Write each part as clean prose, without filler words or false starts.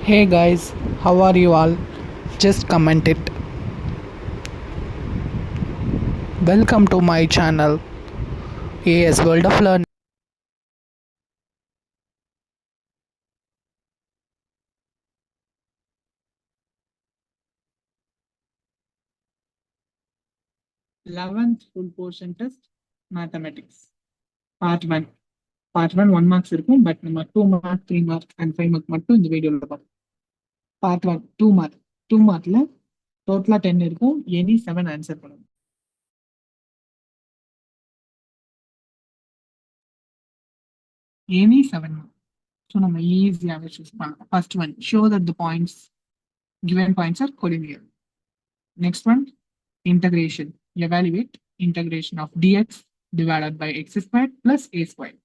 Hey guys, how are you all? Just comment it. Welcome to my channel, AS World of Learning. 11th full portion test mathematics part 1 1 marks இருக்கும் but நம்ம 2 mark 3 mark and 5 mark மட்டும் இந்த வீடியோல பார்ப்போம். Part 1 2 mark 2 markல டோட்டலா 10 இருக்கும். Any 7 answer பண்ணணும். Any 7 mark. So நம்ம ஈஸியாகவே சூஸ் பண்ணலாம். First one, show that the points given points are collinear. Next one, integration. Evaluate integration of dx divided by x squared plus a squared.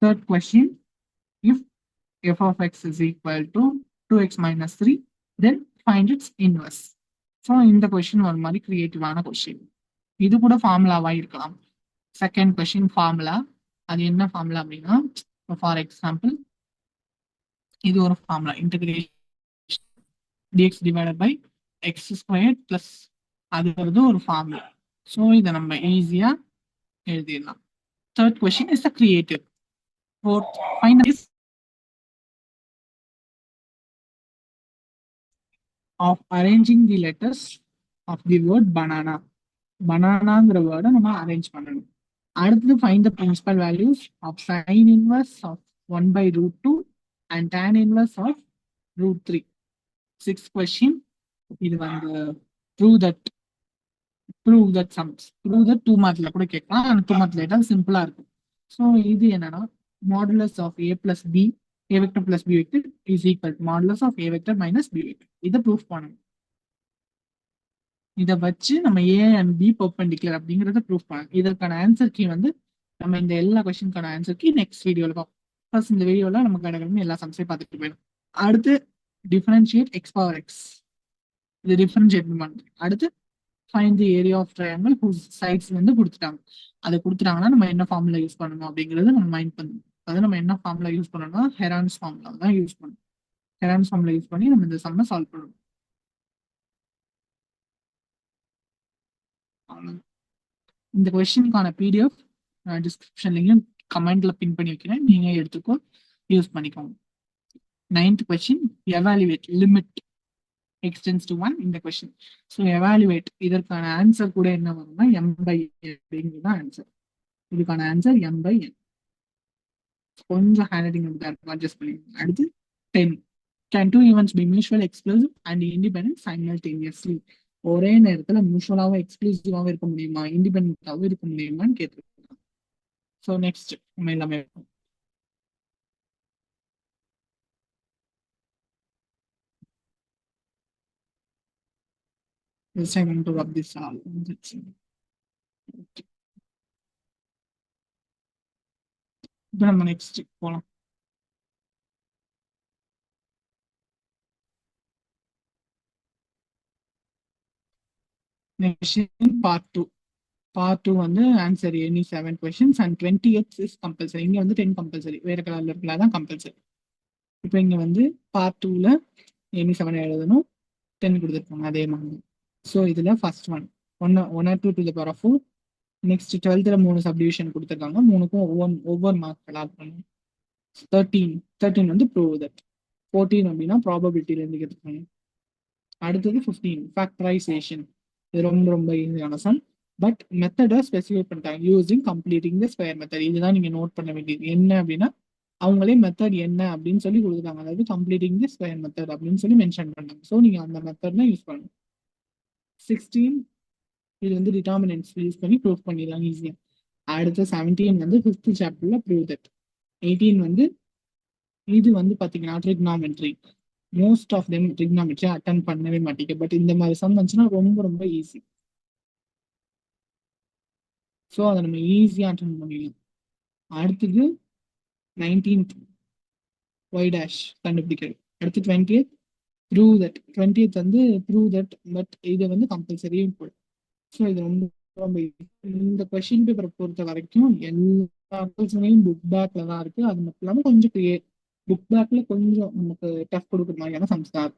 Third question, if f of x is equal to 2x minus 3, then find its inverse. So இந்த question ஒரு மாதிரி கிரியேட்டிவான question. இது கூட ஃபார்முலாவா இருக்கலாம். Second question formula, அது என்ன formula அப்படின்னா, for example இது ஒரு formula, integration DX divided by X square plus அது வந்து ஒரு ஃபார்முலா. ஸோ இதை நம்ம ஈஸியா எழுதிடலாம். Third question is a creative. Fourth, find is of arranging the letters of the word banana. பனானாங்கிற வேர்டை நம்ம அரேஞ்ச் பண்ணணும். அடுத்தது find the principal values of sine inverse of 1/√2 and tan inverse of √3. Sixth question, இது வந்து prove that sums. Prove that 2 மார்க்ல கூட கேட்கலாம். அந்த 2 மார்க்ல கேட்டால் சிம்பிளா இருக்கும். ஸோ இது என்னன்னா, modulus of a plus b, a vector plus b vector is equal to modulus of a vector minus b vector. இதை ப்ரூஃப் பண்ணணும். இதை வச்சு நம்ம ஏ அண்ட் பி பெர்பெண்டிகுலர் அப்படிங்கறத ப்ரூஃப் பண்ணணும். இதற்கான ஆன்சர் கீ வந்து நம்ம இந்த எல்லா கொஸ்டினுக்கான ஆன்சர் கீ நெக்ஸ்ட் வீடியோல பார்ப்போம். ஃபர்ஸ்ட் இந்த வீடியோல நம்ம கடகடன்னு எல்லா சம்ஸையும் பார்த்துட்டு போயிடும். அடுத்து டிஃபரன்ஷியேட் எக்ஸ் பவர் எக்ஸ், இது டிஃபரன்ஷியேட் பண்ணுறது. அடுத்து find the area of triangle whose sides வந்து கொடுத்துட்டாங்க. அதை கொடுத்துட்டாங்கன்னா நம்ம என்ன ஃபார்முலா யூஸ் பண்ணணும் அப்படிங்கிறது நம்ம மைண்ட் பண்ணணும். அதாவது நம்ம என்ன ஃபார்முலா யூஸ் பண்ணணும்னா ஹெரான்ஸ் ஃபார்முலா தான் யூஸ் பண்ணணும். ஹெரான்ஸ் ஃபார்முலா யூஸ் பண்ணி நம்ம இந்த சம்மை சால்வ் பண்ணணும். இந்த கொஸ்டினுக்கான பிடிஎஃப் டிஸ்கிரிப்ஷன்லையும் கமெண்ட்ல பின் பண்ணி வைக்கிறேன், நீங்க எடுத்துக்கோ, யூஸ் பண்ணிக்கோங்க. 9th question, evaluate limit extends to 1 இந்த கொஸ்டின். ஸோ எவாலுவேட் இதற்கான ஆன்சர் கூட என்ன வரும்னா m/n அப்படிங்கிறது ஆன்சர். இதுக்கான ஆன்சர் m/n. கொஞ்சம் ஹேண்ட் ரைட்டிங் அட்ஜஸ்ட் பண்ணிக்கோங்க. அடுத்து 10, can two events be mutual exclusive and independent simultaneously. ஒரே நேரத்துல மியூச்சுவலாவும் எக்ஸ்க்ளூசிவாவும் இருக்க முடியுமா, இண்டிபெண்டாவும் இருக்க முடியுமான்னு கேட்டிருக்காங்க. ஸோ நெக்ஸ்ட் நம்ம எல்லாமே இருக்கும். இப்போ நம்ம நெக்ஸ்ட் போலாம். பார்ட் 2. பார்ட் 2 வந்து answer any 7 questions and 28 is compulsory. இங்க வந்து 10 கம்பல்சரி, வேற கலர்ல இருக்கலாம் தான் கம்பல்சரி. இப்போ இங்க வந்து பார்ட் 2ல எனி 7 எழுதணும், 10 கொடுத்துருக்காங்க அதே மாதிரி. ஸோ இதுல first one 1 or 2 to the power of 4. Next 12th 3 subdivision கொடுத்துருக்காங்க, மூணுக்கும் ஒவ்வொரு மார்க் அலாட் பண்ணணும். 13 வந்து ப்ரூவ் தட். 14 அப்படின்னா ப்ராபபிலிட்டில இருந்து கேட்டுருக்காங்க. அடுத்தது 15 ஃபேக்டரைசேஷன். இது ரொம்ப ஈஸியான சம், பட் மெத்தடை ஸ்பெசிஃபை பண்ணிட்டாங்க, using completing the square method. இதுதான் நீங்க நோட் பண்ண வேண்டியது. என்ன அப்படின்னா அவங்களே மெத்தட் என்ன அப்படின்னு சொல்லி கொடுத்துருக்காங்க, அதாவது கம்ப்ளீட்டிங் தி ஸ்கொயர் மெத்தட் அப்படின்னு சொல்லி மென்ஷன் பண்ணாங்க. ஸோ நீங்க அந்த மெத்தட் தான் யூஸ் பண்ணணும். 16 இது வந்து டிட்டர்மினன்ட்ஸ் யூஸ் பண்ணி ப்ரூவ் பண்ணிடலாம் ஈஸியா. அடுத்து 17 வந்து 5th சாப்டர்ல ப்ரூவ் தட். 18 வந்து இது வந்து பாத்தீங்கன்னா trigonometry. Most of them trigonometry attend பண்ணவே மாட்டீங்க, பட் இந்த மாதிரி சம் வந்துச்சுன்னா ரொம்ப ஈஸி. ஸோ அதை நம்ம ஈஸியாக அட்டன் பண்ணிடலாம். அடுத்தது 19th ஒய் டேஷ் கண்டுபிடிக்கிறது. அடுத்து 20th ப்ரூவ் தட். 20th வந்து ப்ரூவ் தட், பட் இது வந்து கம்பல்சரியும் கூட. ஸோ இது ரொம்ப இந்த கொஸ்டின் பேப்பரை பொறுத்த வரைக்கும் எல்லா கொஸ்டினையும் புக் பேக்ல தான் இருக்கு. அது மட்டும் இல்லாமல் கொஞ்சம் புக் பேக்ல கொஞ்சம் நமக்கு டஃப் கொடுக்குற மாதிரியான சம்ஸ் தான்.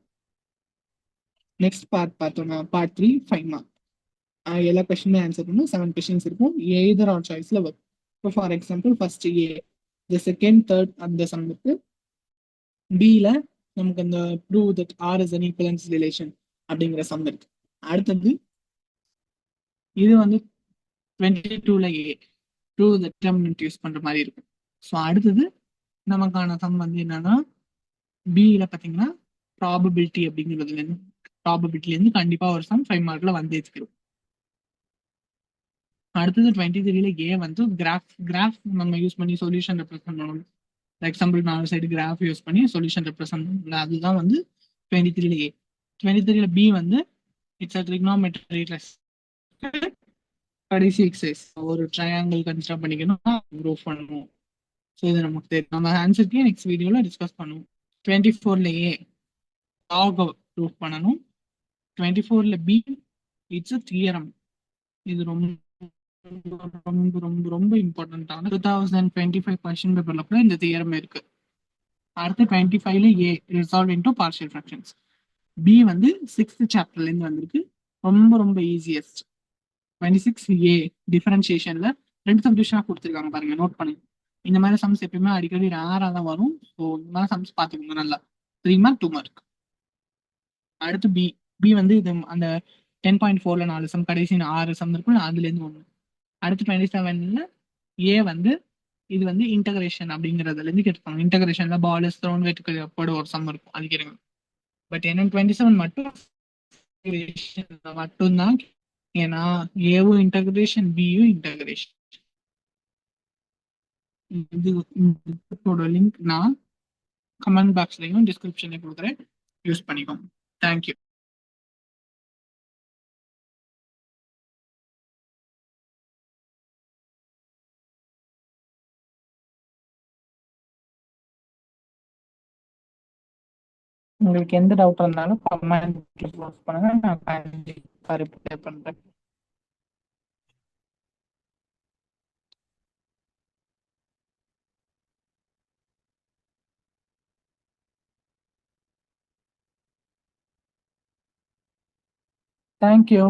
நெக்ஸ்ட் பார்ட் பார்த்தோம்னா பார்ட் 3 5 மார்க். எல்லா கொஸ்டினுமே ஆன்சர் பண்ணும். 7 கொஸ்டின்ஸ் இருக்கும். எய்தர் ஆர் சாய்ஸ்ல வரும். இப்போ for example first A the second third அந்த சம் இருக்கு. பில நமக்கு அந்த prove that R is an equivalence relation அப்படிங்கிற சம் இருக்கு. அடுத்தது இது வந்து 22ல ஏ ப்ரூவ் த டிட்டர்மினன்ட் யூஸ் பண்ற மாதிரி இருக்கும். ஸோ அடுத்தது நமக்கான சம் வந்து என்னன்னா பியில பார்த்தீங்கன்னா ப்ராபபிலிட்டி அப்படிங்கிறதுலேருந்து ப்ராபபிலிட்டிலேருந்து கண்டிப்பாக ஒரு சம் 5 மார்க்ல வந்து வச்சுக்கிறோம். அடுத்தது 23ல ஏ வந்து கிராஃப் நம்ம யூஸ் பண்ணி சொல்யூஷன் ரெப்ரசென்ட் பண்ணணும். எக்ஸாம்பிள் 4 சைடு கிராஃப் யூஸ் பண்ணி சொல்யூஷன் ரெப்ரசென்ட் அதுதான் வந்து 23ல ஏ. 23ல பி வந்து இட்ஸ் அ ட்ரிக்னாமெட்ரி கடைசி எக்ஸசைஸ் ஒரு ட்ரையாங்கிள் கன்சிடர் பண்ணிக்கணும் ப்ரூவ் பண்ணணும். ஸோ இது நமக்கு தெரியும். நம்ம ஆன்சருக்கு நெக்ஸ்ட் வீடியோவில் டிஸ்கஸ் பண்ணுவோம். 24ல ஏ லாக் ப்ரூவ் பண்ணணும். 24ல பி இட்ஸ் அ தியரம். இது ரொம்ப ரொம்ப ரொம்ப ரொம்ப இம்பார்ட்டன்டான 2025 கொஸ்டின் பேப்பர்ல கூட இந்த தியரம் இருக்கு. அடுத்து 25ல A resolve into partial fractions. B வந்து 6th சாப்டர்ல இருந்து வந்திருக்கு. ரொம்ப ரொம்ப ஈஸியஸ்ட். 26 ஏ டிஃபரன்சியேஷன்ல 2 சப்டிவிஷனா கொடுத்துருக்காங்க பாருங்க, நோட் பண்ணுங்க. இந்த மாதிரி சம்ஸ் எப்பயுமே அடிக்கடி ரேரா தான் வரும். ஸோ இந்த மாதிரி சம்ஸ் பார்த்துக்கோங்க நல்லா. 3 மார்க் 2 மார்க். அடுத்து பி பி வந்து இது அந்த 10.4ல 4 சம் கடைசி 6 சம் இருக்கும், அதுல இருந்து ஒன்று. அடுத்து 27ல ஏ வந்து இது வந்து இன்டகிரேஷன் அப்படிங்கிறதுல இருந்து கேட்டுப்பாங்க. இன்டகிரேஷன்ல பால் இஸ் த்ரோன் வெட்டுக்கு போட ஒரு சம் இருக்கும், அது கேட்குங்க. பட் என்ன 27 மட்டும் மட்டும்தான். ஏன்னா ஏவும் இன்டகிரேஷன் பியும் இன்டகிரேஷன். இதோட லிங்க் நான் கமெண்ட் பாக்ஸ்லையும் டிஸ்கிரிப்ஷன்லையும் கொடுக்குறேன், யூஸ் பண்ணிக்கோங்க. தேங்க்யூ. உங்களுக்கு எந்த டவுட் இருந்தாலும் கமெண்ட் போஸ்ட் பண்ணுங்க, நான் கண்டிப்பாக ரிப்ளை பண்றேன். தேங்க்யூ.